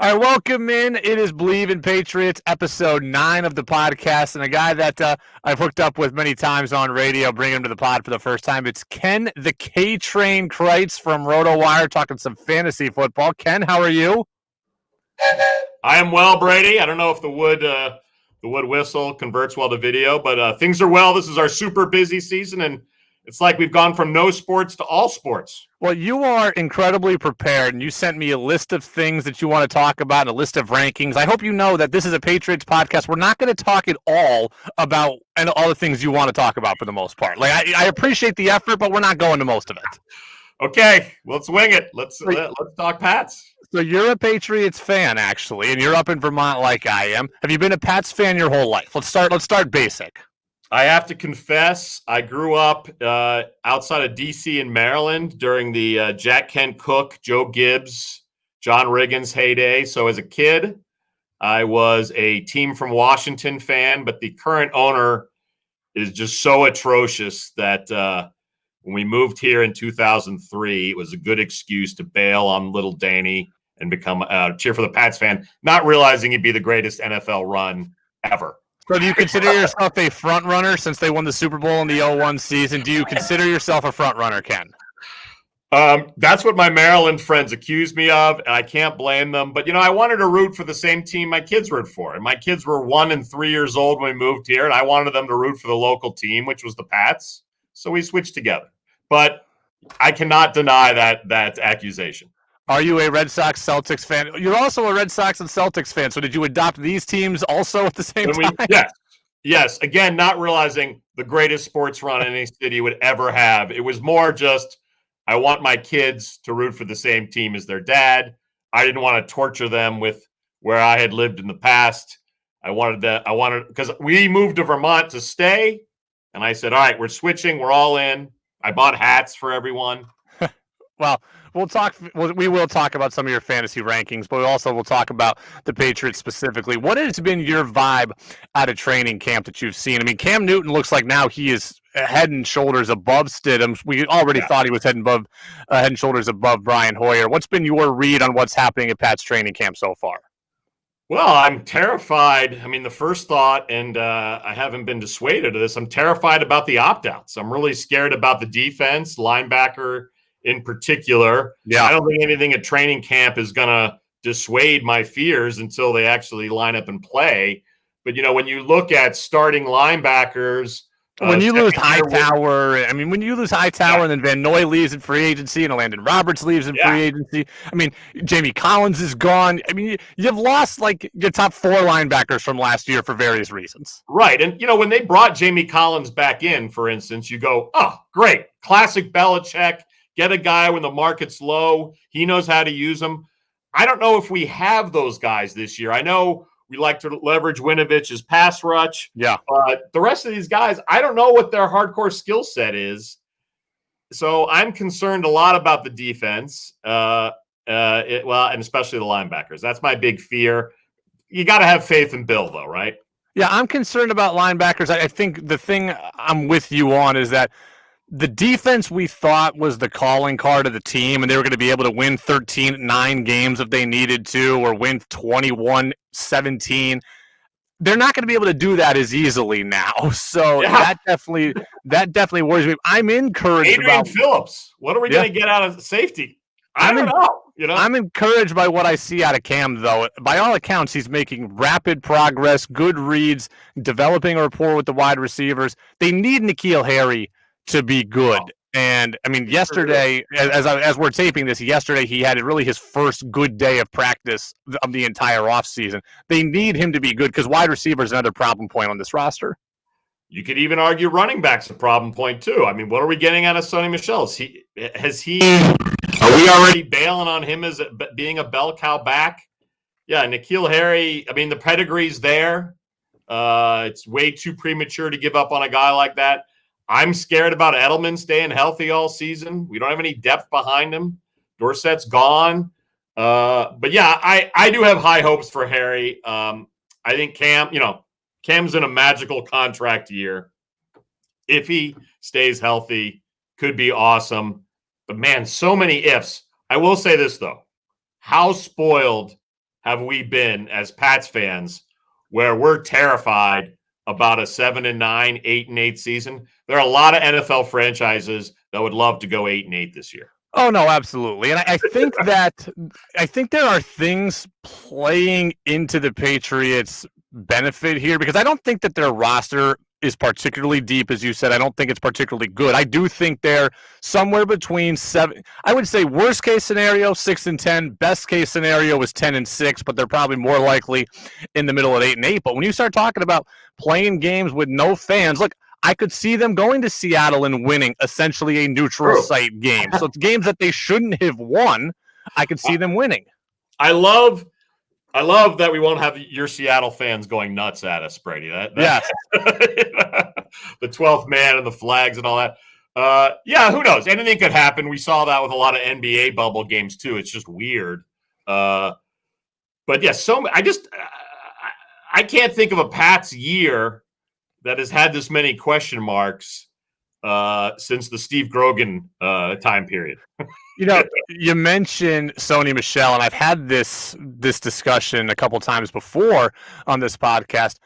All right, welcome in. It is Bleav in Patriots, episode 9 of the podcast, and a guy that I've hooked up with many times on radio, bringing him to the pod for the first time. It's Ken the K-Train Crites from RotoWire, talking some fantasy football. Ken, how are you? I am well, Brady. I don't know if the wood whistle converts well to video, but things are well. This is our super busy season, and it's like we've gone from no sports to all sports. Well, you are incredibly prepared, and you sent me a list of things that you want to talk about and a list of rankings. I hope you know that this is a Patriots podcast. We're not going to talk at all about and all the things you want to talk about for the most part. Like I appreciate the effort, but we're not going to most of it. Okay, let's wing it. Let's talk Pats. So you're a Patriots fan, actually, and you're up in Vermont like I am. Have you been a Pats fan your whole life? Let's start basic. I have to confess, I grew up outside of D.C. in Maryland during the Jack Kent Cooke, Joe Gibbs, John Riggins heyday. So as a kid, I was a team from Washington fan, but the current owner is just so atrocious that when we moved here in 2003, it was a good excuse to bail on little Danny and become cheer for the Pats fan, not realizing he'd be the greatest NFL run ever. So do you consider yourself a front runner since they won the Super Bowl in the 2001 season? Do you consider yourself a front runner, Ken? That's what my Maryland friends accuse me of, and I can't blame them. But, I wanted to root for the same team my kids root for. And my kids were 1 and 3 years old when we moved here, and I wanted them to root for the local team, which was the Pats. So we switched together. But I cannot deny that accusation. Are you a Red Sox Celtics fan? You're also a Red Sox and Celtics fan. So did you adopt these teams also at the same time? Yes. Again, not realizing the greatest sports run any city would ever have. It was more just, I want my kids to root for the same team as their dad. I didn't want to torture them with where I had lived in the past. Because we moved to Vermont to stay. And I said, all right, we're switching. We're all in. I bought hats for everyone. Well, we will talk about some of your fantasy rankings, but we also will talk about the Patriots specifically. What has been your vibe out of training camp that you've seen? I mean, Cam Newton looks like now he is head and shoulders above Stidham. We already thought he was head and shoulders above Brian Hoyer. What's been your read on what's happening at Pat's training camp so far? Well, I'm terrified. I mean, the first thought, and I haven't been dissuaded of this, I'm terrified about the opt-outs. I'm really scared about the defense, linebacker in particular. Yeah. I don't think anything at training camp is going to dissuade my fears until they actually line up and play. But, when you look at starting linebackers, when you lose Hightower, and then Van Noy leaves in free agency and Landon Roberts leaves in free agency. I mean, Jamie Collins is gone. I mean, you've lost like your top 4 linebackers from last year for various reasons. Right. And, when they brought Jamie Collins back in, for instance, you go, oh, great. Classic Belichick. Get a guy when the market's low. He knows how to use them. I don't know if we have those guys this year. I know we like to leverage Winovich's pass rush. Yeah. But the rest of these guys, I don't know what their hardcore skill set is. So I'm concerned a lot about the defense, and especially the linebackers. That's my big fear. You got to have faith in Bill, though, right? Yeah, I'm concerned about linebackers. I think the thing I'm with you on is that the defense we thought was the calling card of the team, and they were going to be able to win 13-9 games if they needed to, or win 21-17. They're not going to be able to do that as easily now. So that definitely worries me. I'm encouraged Adrian Phillips. What are we going to get out of safety? I don't know. I'm encouraged by what I see out of Cam, though. By all accounts, he's making rapid progress, good reads, developing a rapport with the wide receivers. They need N'Keal Harry to be good. And I mean, yesterday, as we're taping this, yesterday he had really his first good day of practice of the entire offseason. They need him to be good because wide receiver is another problem point on this roster. You could even argue running back's a problem point too. I mean, what are we getting out of Sonny Michel? Are we already bailing on him as being a bell cow back? Yeah, N'Keal Harry, I mean, the pedigree's there. It's way too premature to give up on a guy like that. I'm scared about Edelman staying healthy all season. We don't have any depth behind him. Dorsett's gone. But yeah, I do have high hopes for Harry. I think Cam's in a magical contract year. If he stays healthy, could be awesome. But man, so many ifs. I will say this though. How spoiled have we been as Pats fans where we're terrified about a 7-9, 8-8 season? There are a lot of NFL franchises that would love to go 8-8 this year. Oh no, absolutely. And I think there are things playing into the Patriots' benefit here, because I don't think that their roster is particularly deep, as you said. I don't think it's particularly good. I do think they're somewhere between I would say worst case scenario 6-10, best case scenario is 10-6, but they're probably more likely in the middle at 8-8. But when you start talking about playing games with no fans, look, I could see them going to Seattle and winning essentially a neutral site game. So it's games that they shouldn't have won. I could see them winning. I love that we won't have your Seattle fans going nuts at us, Brady. Yes. The 12th man and the flags and all that. Yeah, who knows? Anything could happen. We saw that with a lot of NBA bubble games too. It's just weird. But yeah, I can't think of a Pats year that has had this many question marks since the Steve Grogan time period. You mentioned Sony Michel, and I've had this discussion a couple times before on this podcast.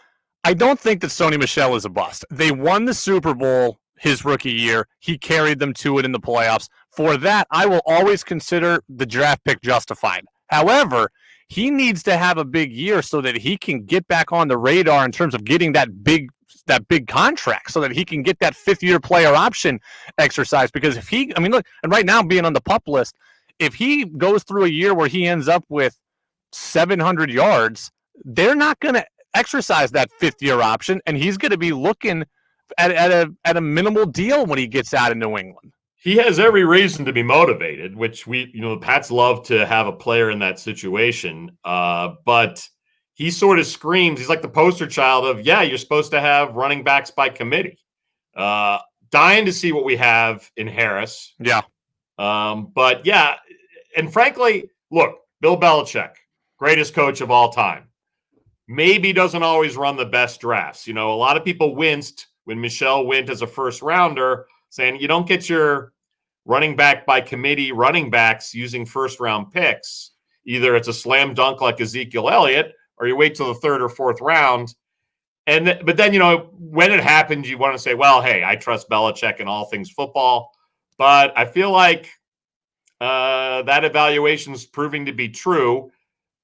I don't think that Sony Michel is a bust. They won the Super Bowl his rookie year. He carried them to it in the playoffs. For that, I will always consider the draft pick justified. However, he needs to have a big year so that he can get back on the radar in terms of getting that big contract, so that he can get that fifth-year player option exercise. Because if he, look, and right now being on the PUP list, if he goes through a year where he ends up with 700 yards, they're not going to exercise that fifth-year option, and he's going to be looking at a minimal deal when he gets out of New England. He has every reason to be motivated, which the Pats love to have a player in that situation. But he sort of screams, he's like the poster child of, yeah, you're supposed to have running backs by committee. Dying to see what we have in Harris. Yeah. But yeah, and frankly, look, Bill Belichick, greatest coach of all time, maybe doesn't always run the best drafts. A lot of people winced when Michel went as a first rounder, saying you don't get your running back by committee running backs using first round picks. Either it's a slam dunk like Ezekiel Elliott, or you wait till the third or fourth round. But then, when it happens, you want to say, well, hey, I trust Belichick in all things football. But I feel like that evaluation is proving to be true.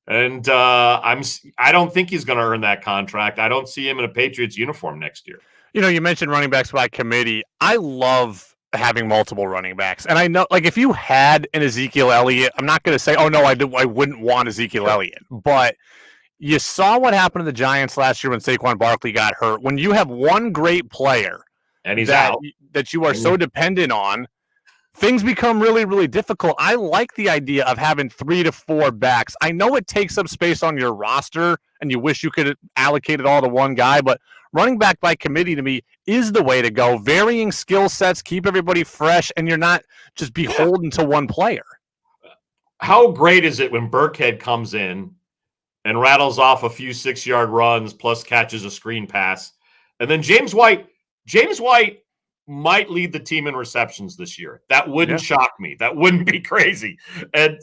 And I don't think he's going to earn that contract. I don't see him in a Patriots uniform next year. You mentioned running backs by committee. I love having multiple running backs. And I know, like, if you had an Ezekiel Elliott, I'm not going to say, oh, no, I wouldn't want Ezekiel Elliott. But you saw what happened to the Giants last year when Saquon Barkley got hurt. When you have one great player and he's out, that you are so dependent on, things become really, really difficult. I like the idea of having 3 to 4 backs. I know it takes up space on your roster, and you wish you could allocate it all to one guy, but running back by committee to me is the way to go. Varying skill sets, keep everybody fresh, and you're not just beholden to one player. How great is it when Burkhead comes in and rattles off a few 6-yard runs plus catches a screen pass, and then James White might lead the team in receptions this year. That wouldn't shock me. That wouldn't be crazy. And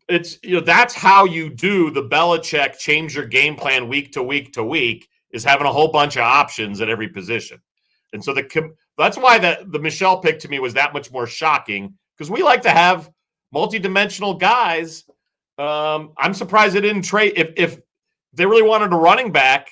it's, that's how you do the Belichick change your game plan week to week to week, is having a whole bunch of options at every position. And so that's why the Michel pick to me was that much more shocking, because we like to have multi-dimensional guys. I'm surprised they didn't trade. If they really wanted a running back,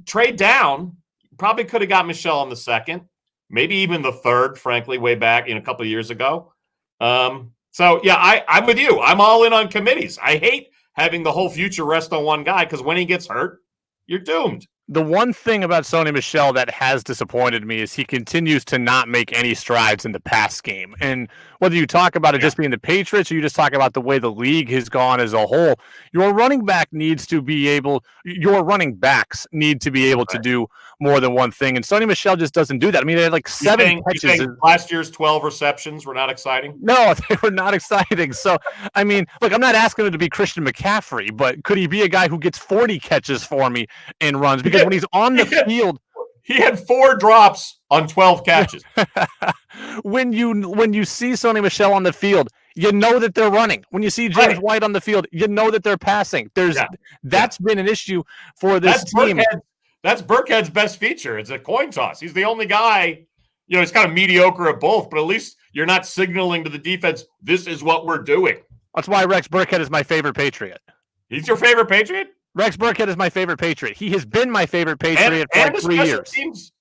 trade down. Probably could have got Michel on the second, maybe even the third, frankly, way back in a couple of years ago. So, yeah, I'm with you. I'm all in on committees. I hate having the whole future rest on one guy, because when he gets hurt, you're doomed. The one thing about Sony Michel that has disappointed me is he continues to not make any strides in the pass game. And whether you talk about it just being the Patriots, or you just talk about the way the league has gone as a whole, your running backs need to be able to do more than one thing. And Sony Michel just doesn't do that. They had like 7 catches. Last year's 12 receptions were not exciting? No, they were not exciting. So, look, I'm not asking him to be Christian McCaffrey, but could he be a guy who gets 40 catches for me and runs? Because when he's on the field, he had 4 drops on 12 catches. When you see Sony Michel on the field, You know that they're running. When you see James White on the field, you know that they're passing. That's been an issue for this team. That's Burkhead's best feature. It's a coin toss. He's the only guy, he's kind of mediocre at both, but at least you're not signaling to the defense, this is what we're doing. That's why Rex Burkhead is my favorite Patriot. He's your favorite Patriot? Rex Burkhead is my favorite Patriot. He has been my favorite Patriot for like 3 years.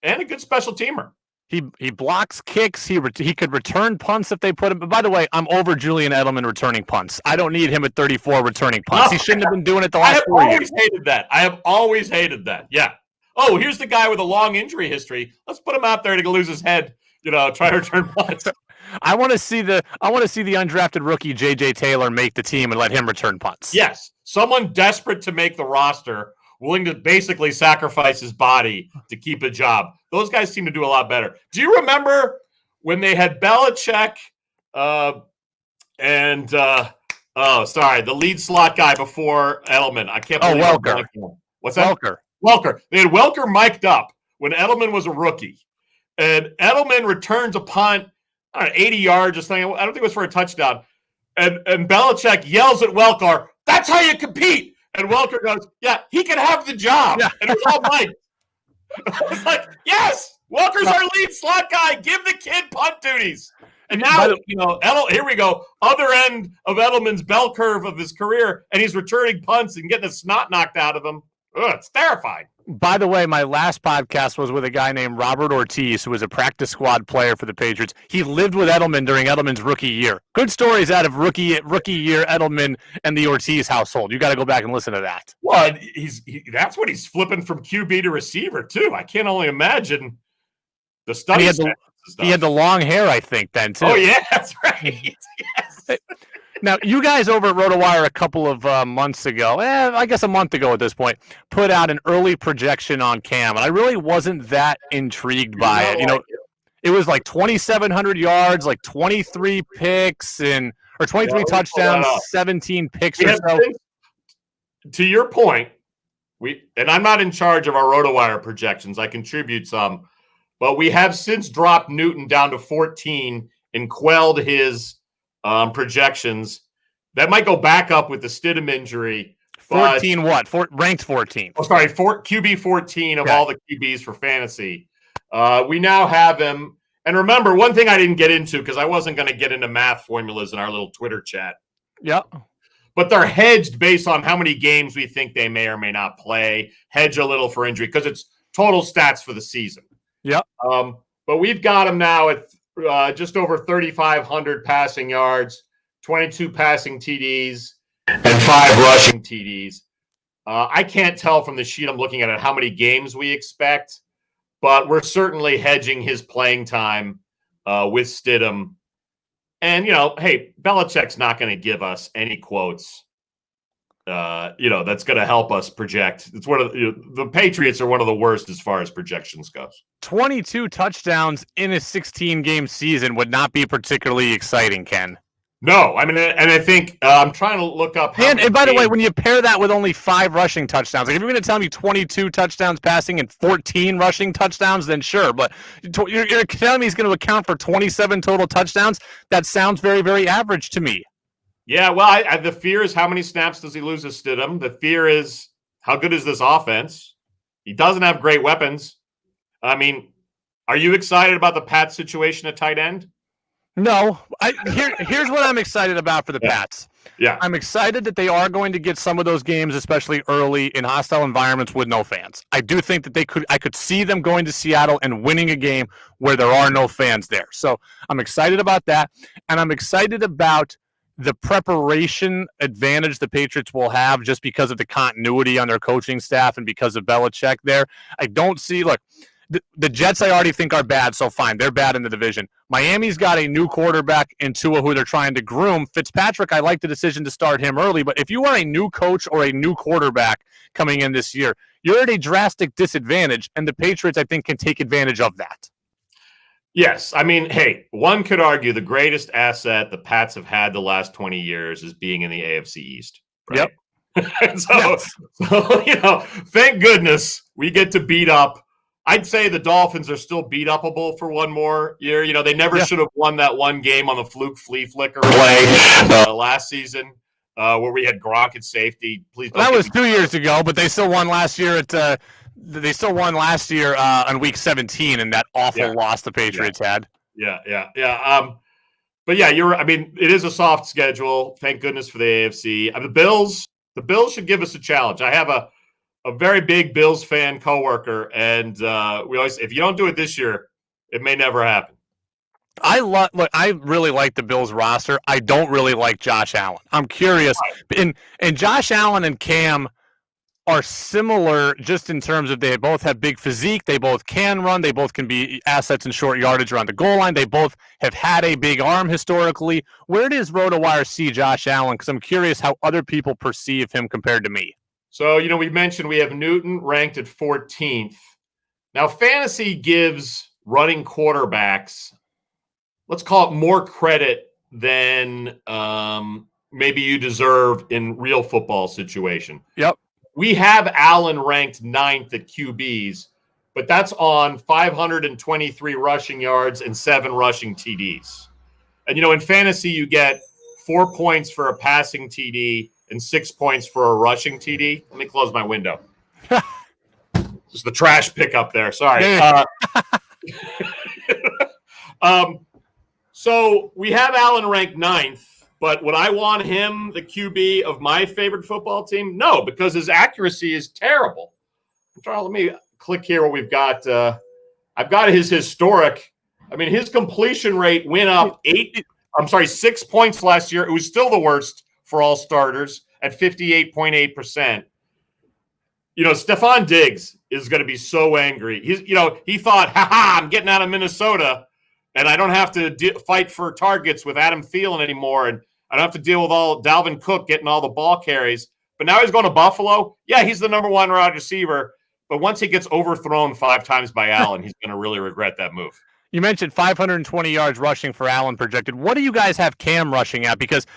And a good special teamer. He blocks kicks. He could return punts if they put him. But by the way, I'm over Julian Edelman returning punts. I don't need him at 34 returning punts. He shouldn't have been doing it the last 4 years. I have always hated that. Yeah. Oh, here's the guy with a long injury history. Let's put him out there to lose his head. Try to return punts. I want to see the undrafted rookie J.J. Taylor make the team and let him return punts. Yes, someone desperate to make the roster, willing to basically sacrifice his body to keep a job. Those guys seem to do a lot better. Do you remember when they had Belichick the lead slot guy before Edelman? I can't believe Welker. What's that? Welker. They had Welker mic'd up when Edelman was a rookie. And Edelman returns a punt, 80 yards or something. I don't think it was for a touchdown. And Belichick yells at Welker, "That's how you compete." And Welker goes, "Yeah, he can have the job." Yeah. And it was all Mike. I was like, yes, Welker's our lead slot guy. Give the kid punt duties. And now, here we go. Other end of Edelman's bell curve of his career, and he's returning punts and getting the snot knocked out of him. It's terrifying. By the way, my last podcast was with a guy named Robert Ortiz, who was a practice squad player for the Patriots. He lived with Edelman during Edelman's rookie year. Good stories out of rookie year Edelman and the Ortiz household. You got to go back and listen to that. Well, that's what he's flipping from QB to receiver, too. I can't only imagine the study. He had the long hair, I think, then, too. Oh, yeah, that's right. Yes. Now, you guys over at RotoWire a couple of months ago, I guess a month ago at this point, put out an early projection on Cam, and I really wasn't that intrigued by it. It was like 2,700 yards, like 23 picks, or 23 touchdowns, 17 picks or so. To your point, and I'm not in charge of our RotoWire projections. I contribute some, but we have since dropped Newton down to 14 and quelled his projections. That might go back up with the Stidham injury. 14 what? Ranked 14. Oh, sorry, QB 14 of all the QBs for fantasy. We now have him. And remember, one thing I didn't get into because I wasn't going to get into math formulas in our little Twitter chat. Yep. But they're hedged based on how many games we think they may or may not play. Hedge a little for injury because it's total stats for the season. Yep. But we've got him now at just over 3,500 passing yards, 22 passing TDs, and 5 rushing TDs. I can't tell from the sheet I'm looking at how many games we expect, but we're certainly hedging his playing time with Stidham. And, hey, Belichick's not going to give us any quotes, that's going to help us project. It's one of the Patriots are one of the worst as far as projections goes. 22 touchdowns in a 16-game season would not be particularly exciting, Ken. No, I mean, and I think I'm trying to look up. And by the way, when you pair that with only 5 rushing touchdowns, like if you're going to tell me 22 touchdowns passing and 14 rushing touchdowns, then sure. But you're telling me he's going to account for 27 total touchdowns? That sounds very, very average to me. Yeah, well, the fear is how many snaps does he lose to Stidham? The fear is how good is this offense? He doesn't have great weapons. I mean, are you excited about the Pats situation at tight end? No. Here's what I'm excited about for the Pats. Yeah. I'm excited that they are going to get some of those games, especially early in hostile environments with no fans. I do think that I could see them going to Seattle and winning a game where there are no fans there. So I'm excited about that. And I'm excited about the preparation advantage the Patriots will have just because of the continuity on their coaching staff and because of Belichick there. I don't see, the Jets I already think are bad, so fine. They're bad in the division. Miami's got a new quarterback in Tua who they're trying to groom. Fitzpatrick, I like the decision to start him early, but if you are a new coach or a new quarterback coming in this year, you're at a drastic disadvantage, and the Patriots, I think, can take advantage of that. Yes. I mean, hey, one could argue the greatest asset the Pats have had the last 20 years is being in the AFC East. Right? Yep. So, thank goodness we get to beat up I'd say the Dolphins are still beat upable for one more year. They never should have won that one game on the fluke flea flicker play last season where we had Gronk at safety. Please don't. That was 2 years ago, but they still won last year on week 17 in that awful loss the Patriots had. Yeah. But yeah, it is a soft schedule. Thank goodness for the AFC. The Bills should give us a challenge. I have a very big Bills fan coworker, and we always, if you don't do it this year, it may never happen. I really like the Bills roster. I don't really like Josh Allen. I'm curious. And Josh Allen and Cam are similar just in terms of they both have big physique. They both can run. They both can be assets in short yardage around the goal line. They both have had a big arm historically. Where does RotoWire see Josh Allen? Because I'm curious how other people perceive him compared to me. So, we mentioned we have Newton ranked at 14th. Now, fantasy gives running quarterbacks, let's call it more credit than maybe you deserve in real football situation. Yep. We have Allen ranked 9th at QBs, but that's on 523 rushing yards and 7 rushing TDs. And, in fantasy, you get 4 points for a passing TD and 6 points for a rushing TD. Let me close my window. Just the trash pickup there. Sorry. So we have Allen ranked 9th. But would I want him the QB of my favorite football team? No, because his accuracy is terrible. Let me click here what we've got. I've got his historic. His completion rate went up 6 points last year. It was still the worst for all starters at 58.8%. Stephon Diggs is going to be so angry. He thought, I'm getting out of Minnesota, and I don't have to fight for targets with Adam Thielen anymore, and I don't have to deal with all Dalvin Cook getting all the ball carries. But now he's going to Buffalo. Yeah, he's the number 1 wide receiver. But once he gets overthrown 5 times by Allen, he's going to really regret that move. You mentioned 520 yards rushing for Allen projected. What do you guys have Cam rushing at? Because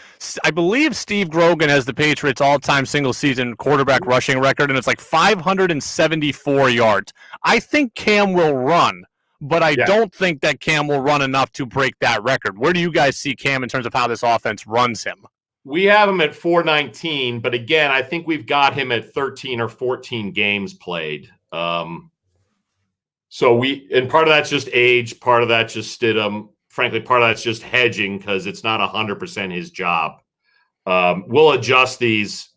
I believe Steve Grogan has the Patriots' all-time single-season quarterback rushing record, and it's like 574 yards. I think Cam will run, but I don't think that Cam will run enough to break that record. Where do you guys see Cam in terms of how this offense runs him? We have him at 419, but again, I think we've got him at 13 or 14 games played. And part of that's just age, part of that's just Stidham. Frankly, part of that's just hedging because it's not 100% his job. We'll adjust these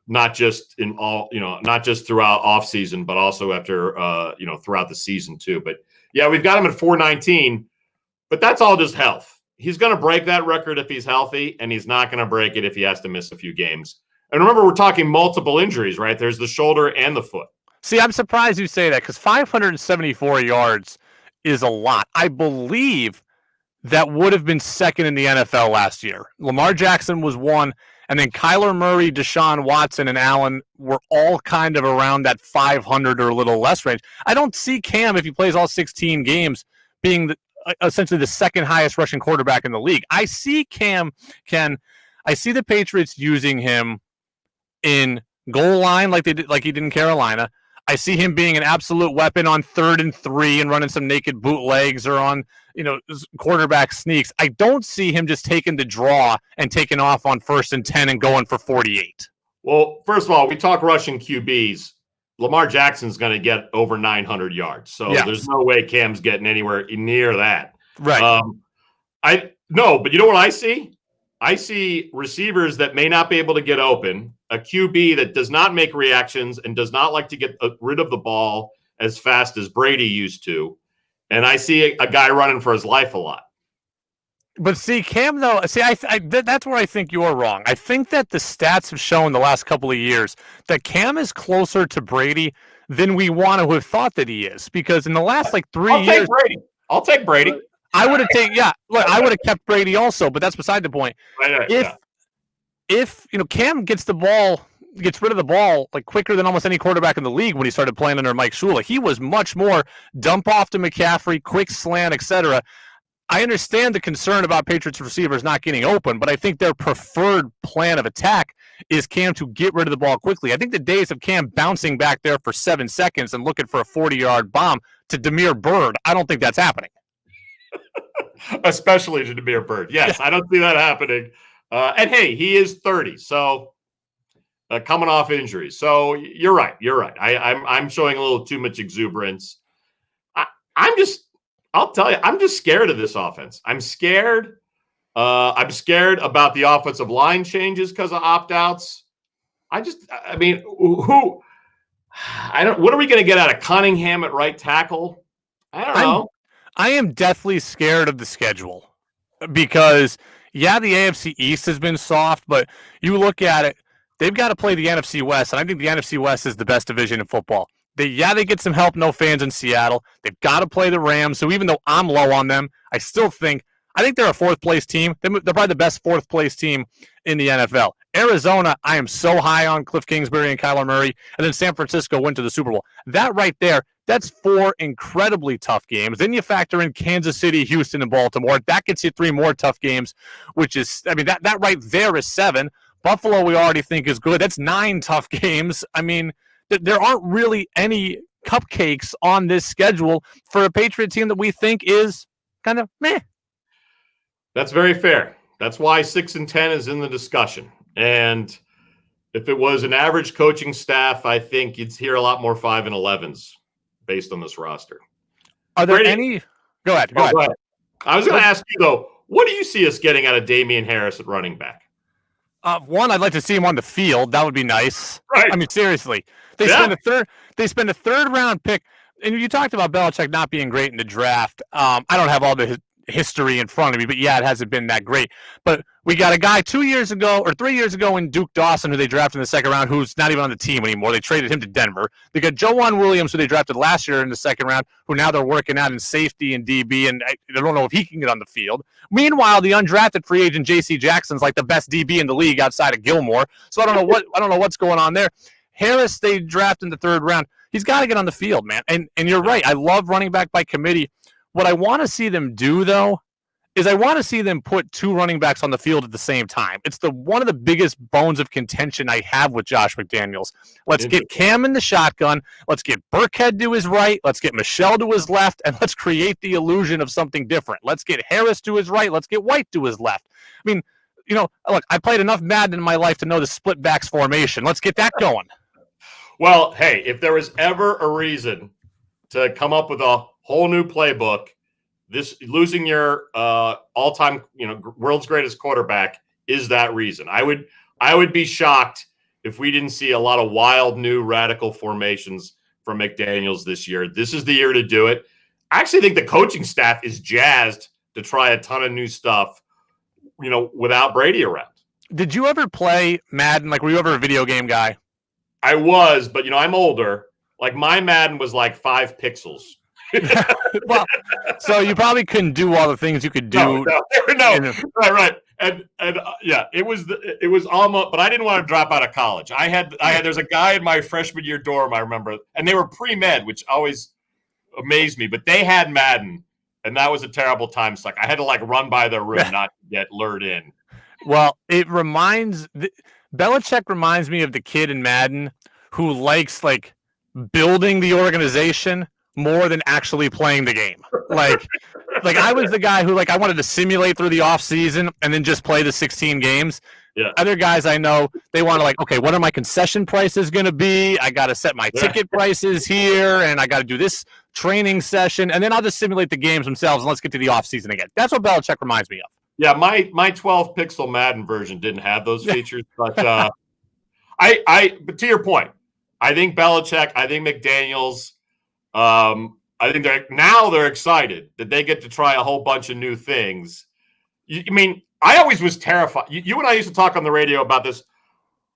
not just not just throughout off season, but also after throughout the season too. But yeah, we've got him at 419, but that's all just health. He's going to break that record if he's healthy, and he's not going to break it if he has to miss a few games. And remember, we're talking multiple injuries, right? There's the shoulder and the foot. See, I'm surprised you say that because 574 yards is a lot. I believe that would have been second in the NFL last year. Lamar Jackson was 1, and then Kyler Murray, Deshaun Watson, and Allen were all kind of around that 500 or a little less range. I don't see Cam, if he plays all 16 games, being essentially the second highest rushing quarterback in the league. I see Ken, I see the Patriots using him in goal line like he did in Carolina. I see him being an absolute weapon on 3rd and 3 and running some naked bootlegs or on, quarterback sneaks. I don't see him just taking the draw and taking off on 1st and 10 and going for 48. Well, first of all, we talk rushing QBs. Lamar Jackson's going to get over 900 yards. So there's no way Cam's getting anywhere near that. Right. But you know what I see? I see receivers that may not be able to get open, a QB that does not make reactions and does not like to get rid of the ball as fast as Brady used to. And I see a guy running for his life a lot. But see, Cam, though, that's where I think you're wrong. I think that the stats have shown the last couple of years that Cam is closer to Brady than we want to have thought that he is. Because in the last 3 years, I'll take Brady. I would have taken, I would have kept Brady also, but that's beside the point. If Cam gets rid of the ball quicker than almost any quarterback in the league when he started playing under Mike Shula. He was much more dump off to McCaffrey, quick slant, etc. I understand the concern about Patriots receivers not getting open, but I think their preferred plan of attack is Cam to get rid of the ball quickly. I think the days of Cam bouncing back there for 7 seconds and looking for a 40-yard bomb to Damiere Byrd, I don't think that's happening. Especially to Damiere Byrd. Yes, I don't see that happening. And hey, he is 30, so coming off injury. So you're right. I'm showing a little too much exuberance. I'll tell you, I'm just scared of this offense. I'm scared. I'm scared about the offensive line changes because of opt-outs. What are we going to get out of Cunningham at right tackle? I don't know. I am deathly scared of the schedule because, the AFC East has been soft, but you look at it, they've got to play the NFC West, and I think the NFC West is the best division in football. They get some help, no fans in Seattle. They've got to play the Rams, so even though I'm low on them, I think they're a fourth-place team. They're probably the best fourth-place team in the NFL. Arizona, I am so high on Cliff Kingsbury and Kyler Murray, and then San Francisco went to the Super Bowl. That right there, that's 4 incredibly tough games. Then you factor in Kansas City, Houston, and Baltimore. That gets you 3 more tough games, which is, that right there is 7. Buffalo we already think is good. That's 9 tough games. There aren't really any cupcakes on this schedule for a Patriot team that we think is kind of meh. That's very fair. That's why 6-10 is in the discussion. And if it was an average coaching staff, I think you'd hear a lot more 5-11s based on this roster. Are there any? Go ahead. Go ahead. I was going to ask you, though, what do you see us getting out of Damian Harris at running back? One, I'd like to see him on the field. That would be nice. Right. Seriously. They spend a third round pick. And you talked about Belichick not being great in the draft. I don't have all the history in front of me, but it hasn't been that great. But we got a guy 3 years ago in Duke Dawson, who they drafted in the second round, who's not even on the team anymore. They traded him to Denver. They got Joanne Williams, who they drafted last year in the second round, who now they're working out in safety and DB, and I don't know if he can get on the field. Meanwhile, the undrafted free agent J.C. Jackson's like the best DB in the league outside of Gilmore. So I don't know what's going on there. Harris, they drafted in the third round. He's got to get on the field, man. And you're right. I love running back by committee. What I want to see them do, though, is I want to see them put 2 running backs on the field at the same time. It's one of the biggest bones of contention I have with Josh McDaniels. Let's get Cam in the shotgun. Let's get Burkhead to his right. Let's get Michelle to his left, and let's create the illusion of something different. Let's get Harris to his right. Let's get White to his left. Look, I played enough Madden in my life to know the split backs formation. Let's get that going. Well, hey, if there was ever a reason to come up with a whole new playbook, this losing your all-time, world's greatest quarterback is that reason. I would be shocked if we didn't see a lot of wild, new, radical formations from McDaniels this year. This is the year to do it. I actually think the coaching staff is jazzed to try a ton of new stuff, without Brady around. Did you ever play Madden? Were you ever a video game guy? I was, but I'm older. My Madden was 5 pixels. Well, so you probably couldn't do all the things you could do. No. Right. And it was almost, but I didn't want to drop out of college. There's a guy in my freshman year dorm, I remember, and they were pre-med, which always amazed me, but they had Madden, and that was a terrible time suck. I had to run by their room, not get lured in. Well, Belichick reminds me of the kid in Madden who likes building the organization more than actually playing the game. I was the guy who I wanted to simulate through the off season and then just play the 16 games. Yeah. Other guys I know, they want to okay, what are my concession prices going to be? I got to set my ticket prices here, and I got to do this training session, and then I'll just simulate the games themselves, and let's get to the off season again. That's what Belichick reminds me of. Yeah, my 12 pixel Madden version didn't have those features, but but to your point, I think Belichick, I think McDaniels, I think they're excited that they get to try a whole bunch of new things. I always was terrified. You and I used to talk on the radio about this.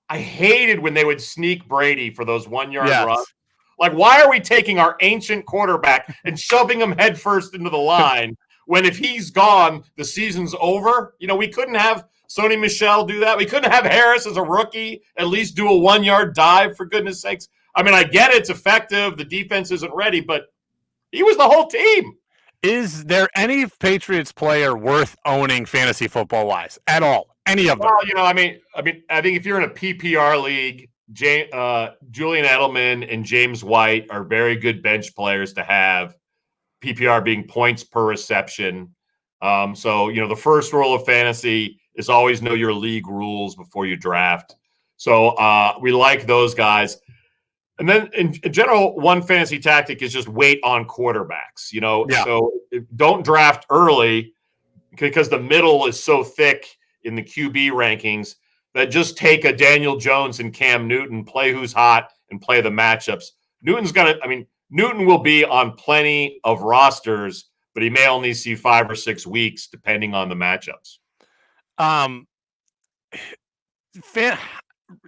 I hated when they would sneak Brady for those 1-yard runs. Why are we taking our ancient quarterback and shoving him headfirst into the line when if he's gone, the season's over? We couldn't have Sony Michel do that. We couldn't have Harris as a rookie at least do a 1-yard dive, for goodness sakes. I get it's effective. The defense isn't ready, but he was the whole team. Is there any Patriots player worth owning fantasy football-wise at all? Any of them? Well, I think if you're in a PPR league, Julian Edelman and James White are very good bench players to have. PPR being points per reception. So the first rule of fantasy is always know your league rules before you draft. So we like those guys. And then in general, one fantasy tactic is just wait on quarterbacks. So don't draft early because the middle is so thick in the QB rankings that just take a Daniel Jones and Cam Newton, play who's hot, and play the matchups. Newton will be on plenty of rosters, but he may only see 5 or 6 weeks depending on the matchups.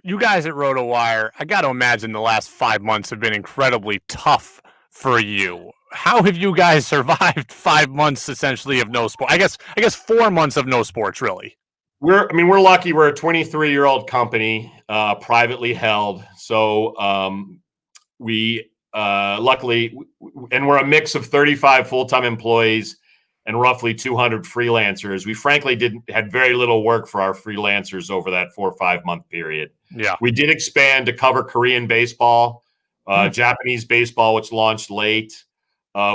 You guys at RotoWire, I got to imagine the last 5 months have been incredibly tough for you. How have you guys survived 5 months essentially of no sport? I guess 4 months of no sports, really. We're lucky. We're a 23-year-old company, privately held. So we luckily, and we're a mix of 35 full-time employees and roughly 200 freelancers. We frankly had very little work for our freelancers over that 4 or 5 month period. Yeah, we did expand to cover Korean baseball, Japanese baseball, which launched late.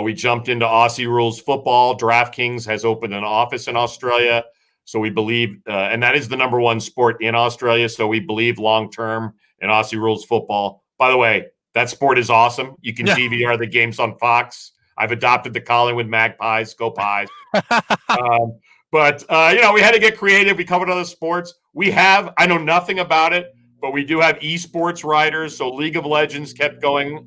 We jumped into Aussie rules football. DraftKings has opened an office in Australia. So we Bleav, and that is the number one sport in Australia. So we Bleav long-term in Aussie rules football. By the way, that sport is awesome. You can DVR the games on Fox. I've adopted the Collingwood Magpies. Go Pies. But we had to get creative. We covered other sports. I know nothing about it, but we do have esports writers. So League of Legends kept going.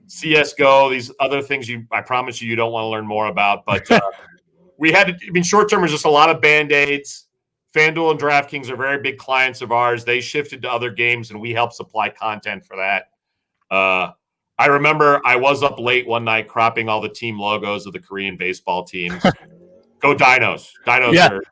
CSGO, these other things I promise you don't want to learn more about. But we had to, short term was just a lot of Band-Aids. FanDuel and DraftKings are very big clients of ours. They shifted to other games, and we help supply content for that. I remember I was up late one night cropping all the team logos of the Korean baseball teams. Go Dinos. Dinos are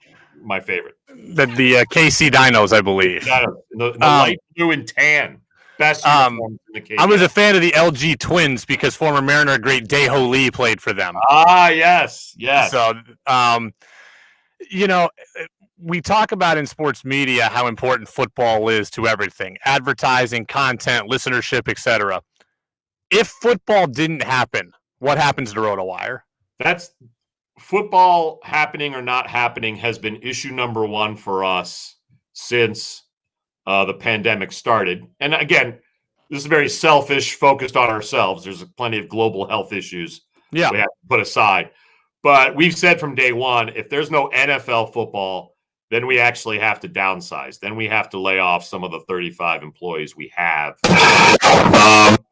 my favorite. The KC Dinos, I Bleav. Dinos. The light blue and tan. Best uniforms in the KC. I was a fan of the LG Twins because former Mariner great Dae-Ho Lee played for them. Yes. So, we talk about in sports media how important football is to everything. Advertising, content, listenership, etc. If football didn't happen, what happens to RotoWire? That's football happening or not happening has been issue number one for us since the pandemic started. And again, this is very selfish, focused on ourselves. There's plenty of global health issues we have to put aside. But we've said from day one, if there's no NFL football, then we actually have to downsize. Then we have to lay off some of the 35 employees we have.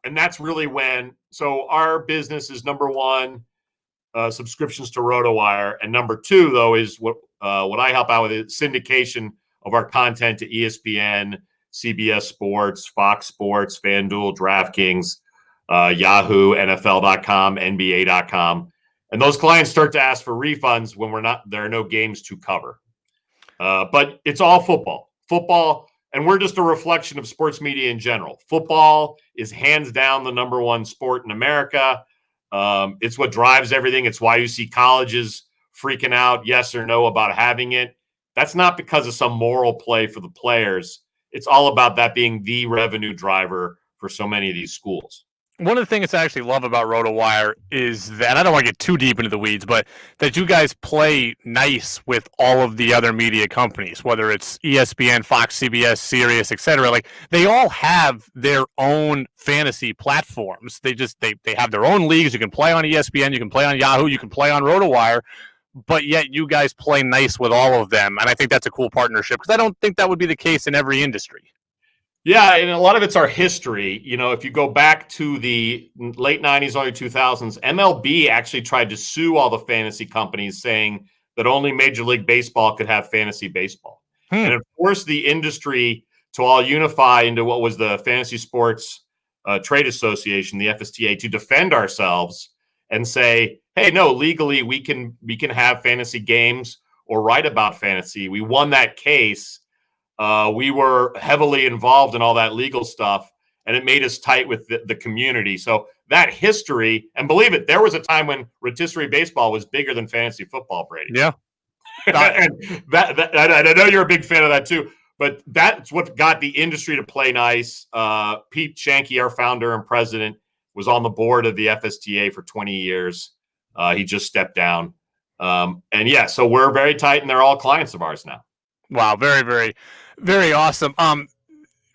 And that's really so our business is number one, subscriptions to RotoWire. And number two, though, is what I help out with is syndication of our content to ESPN, CBS Sports, Fox Sports, FanDuel, DraftKings, Yahoo, NFL.com, NBA.com. And those clients start to ask for refunds when there are no games to cover. But it's all football, and we're just a reflection of sports media in general. Football is hands down the number one sport in America. It's what drives everything. It's why you see colleges freaking out, yes or no, about having it. That's not because of some moral play for the players. It's all about that being the revenue driver for so many of these schools. One of the things I actually love about RotoWire is that, I don't want to get too deep into the weeds, but that you guys play nice with all of the other media companies, whether it's ESPN, Fox, CBS, Sirius, etc. Like, they all have their own fantasy platforms. They have their own leagues. You can play on ESPN, you can play on Yahoo, you can play on RotoWire, but yet you guys play nice with all of them. And I think that's a cool partnership because I don't think that would be the case in every industry. Yeah, and a lot of it's our history. If you go back to the late 90s, early 2000s, MLB actually tried to sue all the fantasy companies saying that only Major League Baseball could have fantasy baseball. And it forced the industry to all unify into what was the Fantasy Sports Trade Association, the FSTA, to defend ourselves and say, hey, no, legally we can have fantasy games or write about fantasy. We won that case. We were heavily involved in all that legal stuff, and it made us tight with the community. So that history, and Bleav it, there was a time when rotisserie baseball was bigger than fantasy football, Brady. Yeah. And and I know you're a big fan of that too. But that's what got the industry to play nice. Pete Shanky, our founder and president, was on the board of the FSTA for 20 years. He just stepped down. So we're very tight, and they're all clients of ours now. Wow, very, very, very awesome.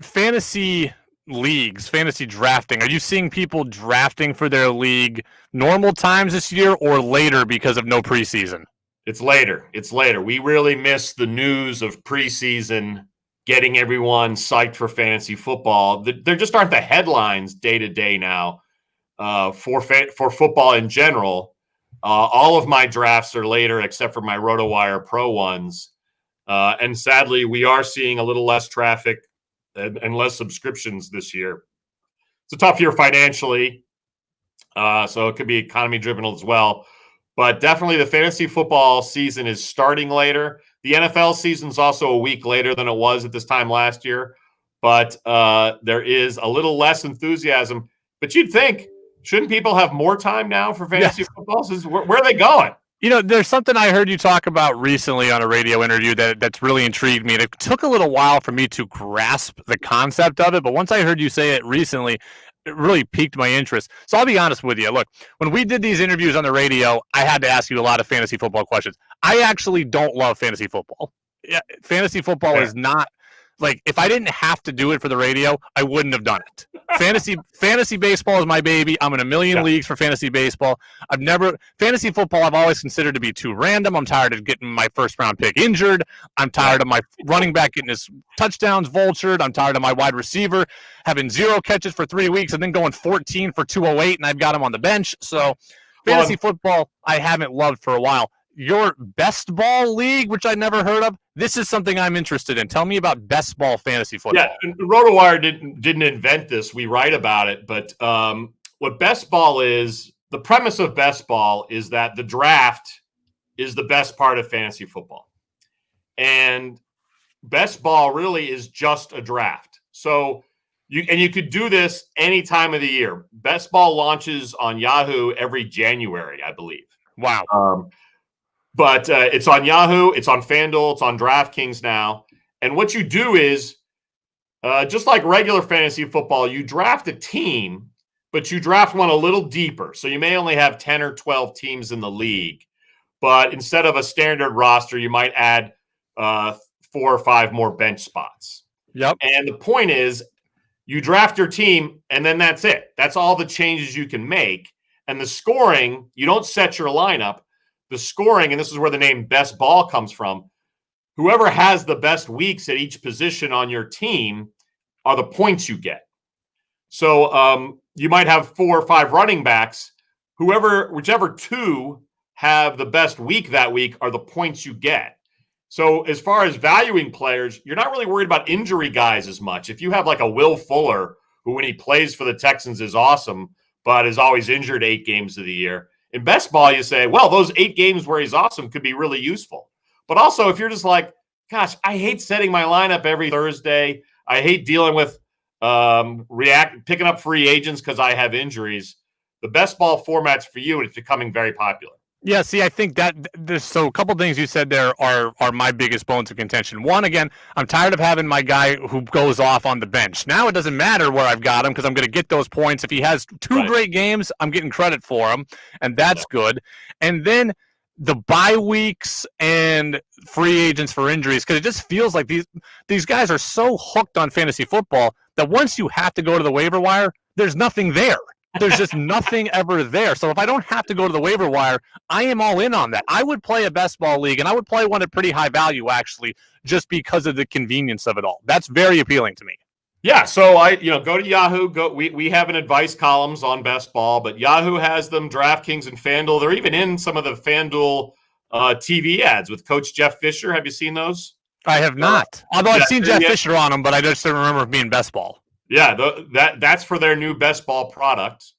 Fantasy leagues, fantasy drafting. Are you seeing people drafting for their league normal times this year or later because of no preseason? It's later. We really miss the news of preseason, getting everyone psyched for fantasy football. There just aren't the headlines day to day now for football in general. All of my drafts are later, except for my RotoWire Pro ones. And sadly, we are seeing a little less traffic and less subscriptions this year. It's a tough year financially, so it could be economy driven as well. But definitely the fantasy football season is starting later. The NFL season's also a week later than it was at this time last year. But there is a little less enthusiasm. But you'd think, shouldn't people have more time now for fantasy football? Where are they going? You know, there's something I heard you talk about recently on a radio interview that's really intrigued me. And it took a little while for me to grasp the concept of it. But once I heard you say it recently, it really piqued my interest. So I'll be honest with you. Look, when we did these interviews on the radio, I had to ask you a lot of fantasy football questions. I actually don't love fantasy football. Yeah, fantasy football is not like, if I didn't have to do it for the radio, I wouldn't have done it. Fantasy baseball is my baby. I'm in a million leagues for fantasy baseball. Fantasy football I've always considered to be too random. I'm tired of getting my first round pick injured. I'm tired of my running back getting his touchdowns vultured. I'm tired of my wide receiver having 0 catches for 3 weeks and then going 14 for 208 and I've got him on the bench. So fantasy football I haven't loved for a while. Your best ball league, which I never heard of, this is something I'm interested in. Tell me about best ball fantasy football. Yeah, RotoWire didn't invent this. We write about it. But what best ball is, the premise of best ball is that the draft is the best part of fantasy football. And best ball really is just a draft. So you could do this any time of the year. Best ball launches on Yahoo every January, I believe. Wow. But it's on Yahoo, it's on FanDuel, it's on DraftKings now. And what you do is, just like regular fantasy football, you draft a team, but you draft one a little deeper. So you may only have 10 or 12 teams in the league. But instead of a standard roster, you might add 4 or 5 more bench spots. Yep. And the point is, you draft your team, and then that's it. That's all the changes you can make. And the scoring, you don't set your lineup. The scoring, and this is where the name best ball comes from, whoever has the best weeks at each position on your team are the points you get. So you might have 4 or 5 running backs. Whichever 2 have the best week that week are the points you get. So as far as valuing players, you're not really worried about injury guys as much. If you have like a Will Fuller, who when he plays for the Texans is awesome, but is always injured 8 games of the year, in best ball, you say, well, those 8 games where he's awesome could be really useful. But also, if you're just like, gosh, I hate setting my lineup every Thursday. I hate dealing with picking up free agents because I have injuries. The best ball format's for you, and it's becoming very popular. Yeah, see, I think that so a couple things you said there are my biggest bones of contention. One, again, I'm tired of having my guy who goes off on the bench. Now it doesn't matter where I've got him because I'm going to get those points. If he has 2 great games, I'm getting credit for him, and that's good. And then the bye weeks and free agents for injuries, because it just feels like these guys are so hooked on fantasy football that once you have to go to the waiver wire, there's nothing there. There's just nothing ever there. So if I don't have to go to the waiver wire, I am all in on that. I would play a best ball league, and I would play one at pretty high value, actually, just because of the convenience of it all. That's very appealing to me. Yeah, so go to Yahoo. We have an advice columns on best ball, but Yahoo has them, DraftKings and FanDuel. They're even in some of the FanDuel TV ads with Coach Jeff Fisher. Have you seen those? I have not. Although I've seen Jeff Fisher on them, but I just don't remember being best ball. Yeah, that's for their new best ball product.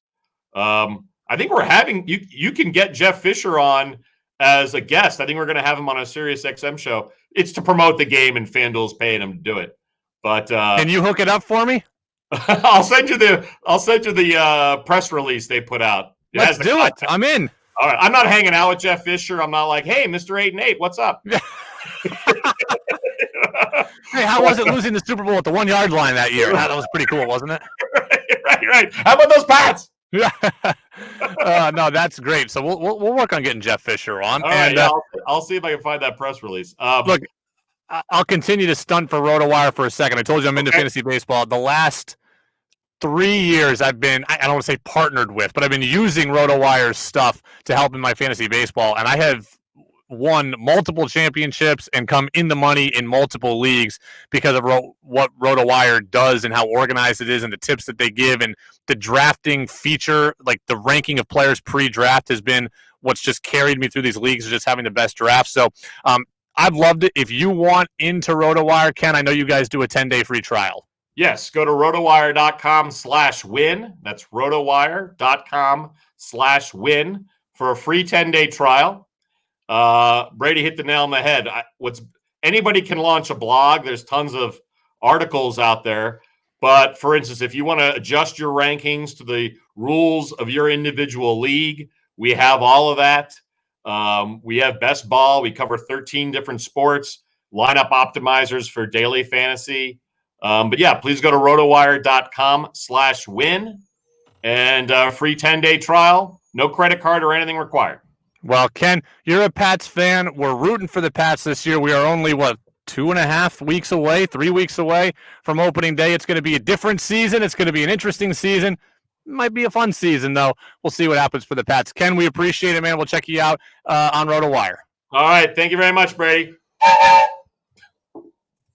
I think we're having you can get Jeff Fisher on as a guest. I think we're going to have him on a Sirius XM show. It's to promote the game, and FanDuel's paying him to do it. But can you hook it up for me? I'll send you the press release they put out. Let's do it. I'm in. All right. I'm not hanging out with Jeff Fisher. I'm not like, hey, Mr. 8-8, what's up? Hey, how was it losing the Super Bowl at the 1 yard line that year? That was pretty cool, wasn't it? Right. How about those Pats? No, that's great. So we'll work on getting Jeff Fisher on. All right, yeah, I'll see if I can find that press release. Look, I'll continue to stunt for RotoWire for a second. I told you I'm into fantasy baseball. The last 3 years I've been, I don't want to say partnered with, but I've been using RotoWire's stuff to help in my fantasy baseball, and I have won multiple championships and come in the money in multiple leagues because of what RotoWire does and how organized it is and the tips that they give, and the drafting feature, like the ranking of players pre-draft, has been what's just carried me through these leagues, just having the best draft. So I've loved it. If you want into RotoWire, Ken, I know you guys do a 10-day free trial. Yes, go to rotowire.com/win. That's rotowire.com/win for a free 10-day trial. Brady hit the nail on the head. Anybody can launch a blog. There's tons of articles out there. But for instance, if you want to adjust your rankings to the rules of your individual league, we have all of that. We have best ball. We cover 13 different sports, lineup optimizers for daily fantasy. But yeah, please go to rotowire.com/win and free 10-day trial. No credit card or anything required. Well, Ken, you're a Pats fan. We're rooting for the Pats this year. We are only, 2.5 weeks away, 3 weeks away from opening day. It's going to be a different season. It's going to be an interesting season. Might be a fun season, though. We'll see what happens for the Pats. Ken, we appreciate it, man. We'll check you out on RotoWire. All right. Thank you very much, Brady.